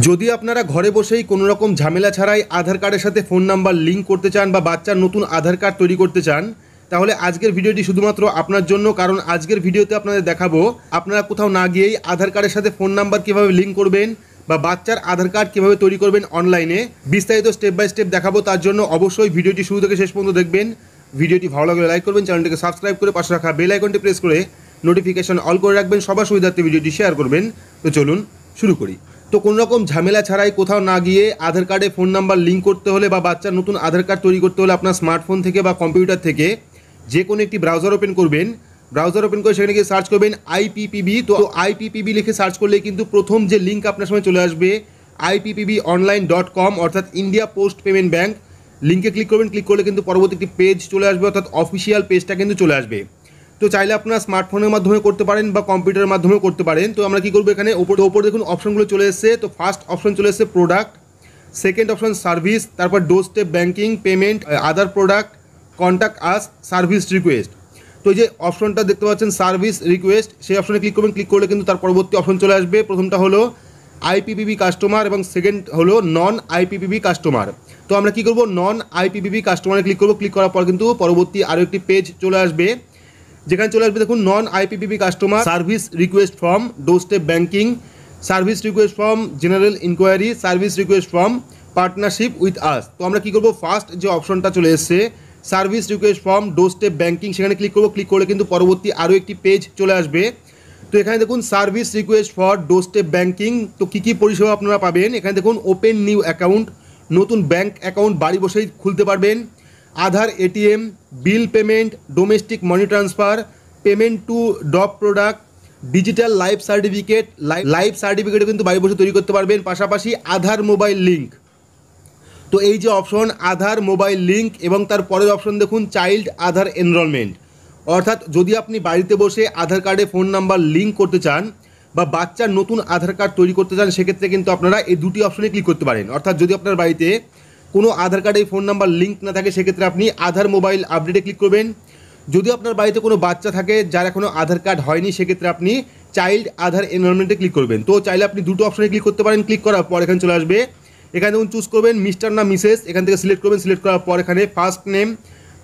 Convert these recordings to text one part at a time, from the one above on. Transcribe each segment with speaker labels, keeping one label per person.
Speaker 1: যদি আপনারা ঘরে বসেই কোনো রকম ঝামেলা ছাড়াই আধার কার্ডের সাথে ফোন নাম্বার লিঙ্ক করতে চান বা বাচ্চার নতুন আধার কার্ড তৈরি করতে চান, তাহলে আজকের ভিডিওটি শুধুমাত্র আপনার জন্য। কারণ আজকের ভিডিওতে আপনাদের দেখাবো আপনারা কোথাও না গিয়েই আধার কার্ডের সাথে ফোন নাম্বার কীভাবে লিঙ্ক করবেন বা বাচ্চার আধার কার্ড কীভাবে তৈরি করবেন অনলাইনে, বিস্তারিত স্টেপ বাই স্টেপ দেখাবো। তার জন্য অবশ্যই ভিডিওটি শুরু থেকে শেষ পর্যন্ত দেখবেন। ভিডিওটি ভালো লাগলে লাইক করবেন, চ্যানেলটিকে সাবস্ক্রাইব করে পাশে রাখা বেল আইকনটি প্রেস করে নোটিফিকেশন অল করে রাখবেন, সবার সুবিধার্থে ভিডিওটি শেয়ার করবেন। তো চলুন শুরু করি। তো কোনো রকম ঝামেলা ছাড়াই কোথাও না গিয়ে আধার কার্ডে ফোন নাম্বার লিঙ্ক করতে হলে বা বাচ্চার নতুন আধার কার্ড তৈরি করতে হলে আপনার স্মার্টফোন থেকে বা কম্পিউটার থেকে যে কোনো একটি ব্রাউজার ওপেন করবেন। ব্রাউজার ওপেন করে সেখানে গিয়ে সার্চ করবেন IPPB। তো IPPB লিখে সার্চ করলে কিন্তু প্রথম যে লিঙ্ক আপনার সামনে চলে আসবে IPPBonline.com অর্থাৎ ইন্ডিয়া পোস্ট পেমেন্ট ব্যাঙ্ক। লিঙ্কে ক্লিক করবেন, ক্লিক করলে কিন্তু পরবর্তী একটি পেজ চলে আসবে, অর্থাৎ অফিসিয়াল পেজটা কিন্তু চলে আসবে। তো চাইলে আপনার স্মার্টফোনের মাধ্যমে করতে পারেন বা কম্পিউটারের মাধ্যমেও করতে পারেন। তো আমরা কী করবো, এখানে ওপর দেখুন অপশনগুলো চলে এসেছে। তো ফার্স্ট অপশন চলে এসেছে প্রোডাক্ট, সেকেন্ড অপশন সার্ভিস, তারপর ডোর step banking, payment, other product, contact us, service request. তো এই যে অপশনটা দেখতে পাচ্ছেন সার্ভিস রিকোয়েস্ট, সেই অপশনে ক্লিক করবেন। ক্লিক করলে কিন্তু তার পরবর্তী অপশন চলে আসবে। প্রথমটা হলো IPPB কাস্টমার এবং সেকেন্ড হলো নন IPPB কাস্টমার। তো আমরা কী করবো, নন IPPB কাস্টমারে ক্লিক করবো। ক্লিক করার পর কিন্তু পরবর্তী আরও একটি পেজ চলে আসবে, যেখানে চলে আসবে দেখুন non IPPB customer, service request from door step banking, service request from general inquiry, service request from partnership with us. তো আমরা কী করবো, ফার্স্ট যে অপশনটা চলে এসছে service request from door step banking, সেখানে ক্লিক করবো। ক্লিক করলে কিন্তু পরবর্তী আরও একটি পেজ চলে আসবে। তো এখানে দেখুন service request for door step banking. তো কী কী পরিষেবা আপনারা পাবেন, এখানে দেখুন ওপেন নিউ অ্যাকাউন্ট, নতুন ব্যাঙ্ক অ্যাকাউন্ট বাড়ি বসেই খুলতে পারবেন, Aadhaar ATM, bill payment, domestic money transfer, payment to drop product, digital life সার্টিফিকেটও কিন্তু বাড়ি বসে তৈরি করতে পারবেন। পাশাপাশি আধার মোবাইল লিঙ্ক। তো এই যে অপশন আধার মোবাইল লিঙ্ক এবং তার পরের অপশন দেখুন চাইল্ড আধার এনরোলমেন্ট, অর্থাৎ যদি আপনি বাড়িতে বসে আধার কার্ডে ফোন নাম্বার লিঙ্ক করতে চান বা বাচ্চার নতুন আধার কার্ড তৈরি করতে চান, সেক্ষেত্রে কিন্তু আপনারা এই দুটি অপশনে ক্লিক করতে পারেন। অর্থাৎ যদি আপনার বাড়িতে কোনো আধার কার্ডে ফোন নাম্বার লিঙ্ক না থাকে, সেক্ষেত্রে আপনি আধার মোবাইল আপডেটে ক্লিক করবেন। যদি আপনার বাড়িতে কোনো বাচ্চা থাকে যার এখনও আধার কার্ড হয়নি, সেক্ষেত্রে আপনি চাইল্ড আধার এনরোলমেন্টে ক্লিক করবেন। তো চাইলে আপনি দুটো অপশনে ক্লিক করতে পারেন। ক্লিক করার পর এখানে চলে আসবে, এখানে দেখুন চুজ করবেন মিস্টার না মিসেস, এখান থেকে সিলেক্ট করবেন। সিলেক্ট করার পর এখানে ফার্স্ট নেম,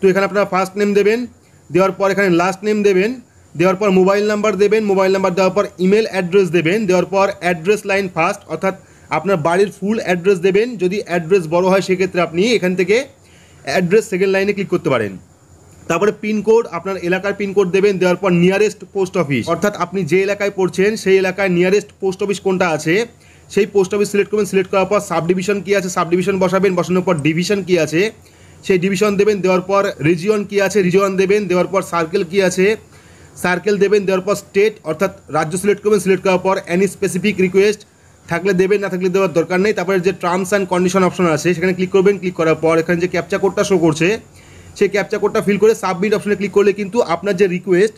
Speaker 1: তো এখানে আপনারা ফার্স্ট নেম দেবেন, দেওয়ার পর এখানে লাস্ট নেম দেবেন, দেওয়ার পর মোবাইল নাম্বার দেবেন, মোবাইল নাম্বার দেওয়ার পর ইমেল অ্যাড্রেস দেবেন, দেওয়ার পর অ্যাড্রেস লাইন ফার্স্ট, অর্থাৎ আপনার বাড়ির ফুল অ্যাড্রেস দেবেন। যদি অ্যাড্রেস বড় হয় সেক্ষেত্রে আপনি এখান থেকে অ্যাড্রেস সেকেন্ড লাইনে ক্লিক করতে পারেন। তারপরে পিনকোড, আপনার এলাকার পিনকোড দেবেন, দেওয়ার পর নিয়ারেস্ট পোস্ট অফিস, অর্থাৎ আপনি যে এলাকায় পড়ছেন সেই এলাকায় নিয়ারেস্ট পোস্ট অফিস কোনটা আছে সেই পোস্ট অফিস সিলেক্ট করবেন। সিলেক্ট করার পর সাব ডিভিশন কী আছে সাব ডিভিশন বসাবেন, বসানোর পর ডিভিশন কী আছে সেই ডিভিশন দেবেন, দেওয়ার পর রিজিয়ন কী আছে রিজিয়ন দেবেন, দেওয়ার পর সার্কেল কী আছে সার্কেল দেবেন, দেওয়ার পর স্টেট অর্থাৎ রাজ্য সিলেক্ট করবেন। সিলেক্ট করার পর অ্যানি স্পেসিফিক রিকোয়েস্ট থাকলে দেবেন, না থাকলে দেওয়ার দরকার নেই। তারপরে যে টার্মস অ্যান্ড কন্ডিশন অপশন আছে সেখানে ক্লিক করবেন। ক্লিক করার পর এখানে যে ক্যাপচা কোডটা শো করছে সেই ক্যাপচা কোডটা ফিল করে সাবমিট অপশনে ক্লিক করলে কিন্তু আপনার যে রিকোয়েস্ট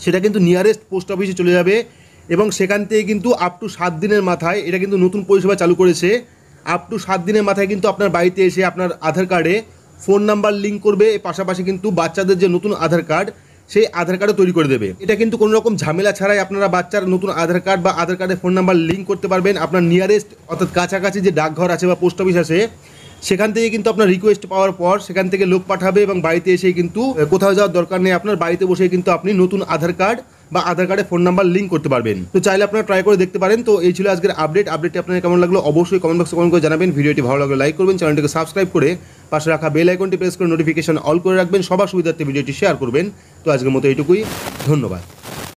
Speaker 1: সেটা কিন্তু নিয়ারেস্ট পোস্ট অফিসে চলে যাবে এবং সেখান থেকে কিন্তু আপ টু 7 দিনের মাথায়, এটা কিন্তু নতুন পরিষেবা চালু করেছে, আপ টু 7 দিনের মাথায় কিন্তু আপনার বাড়িতে এসে আপনার আধার কার্ডে ফোন নাম্বার লিঙ্ক করবে। এর পাশাপাশি কিন্তু বাচ্চাদের যে নতুন আধার কার্ড সেই আধার কার্ডও তৈরি করে দেবে। এটা কিন্তু কোনো রকম ঝামেলা ছাড়াই আপনারা বাচ্চার নতুন আধার কার্ড বা আধার কার্ডে ফোন নাম্বার লিঙ্ক করতে পারবেন। আপনার নিয়ারেস্ট অর্থাৎ কাছাকাছি যে ডাকঘর আছে বা পোস্ট অফিস আছে সেখান থেকে কিন্তু আপনার রিকোয়েস্ট পাওয়ার পর সেখান থেকে লোক পাঠাবে এবং বাড়িতে এসেই কিন্তু কোথাও যাওয়ার দরকার নেই, আপনার বাড়িতে বসে কিন্তু আপনি নতুন আধার কার্ড বা আধার কার্ডে ফোন নাম্বার লিঙ্ক করতে পারবেন। তো চাইলে আপনারা ট্রাই করে দেখতে পারেন। তো এই ছিল আজকের আপডেটটি আপনার কেমন লাগলো অবশ্যই কমেন্ট বক্সে কমেন্ট করে জানাবেন। ভিডিওটি ভালো লাগলে লাইক করবেন, চ্যানেলটিকে সাবস্ক্রাইব করে পাশে রাখা বেল আইকনটি প্রেস করে নোটিফিকেশন অল করে রাখবেন, সবার সুবিধার্থে ভিডিওটি শেয়ার করবেন। তো আজকের মতো এইটুকুই, ধন্যবাদ।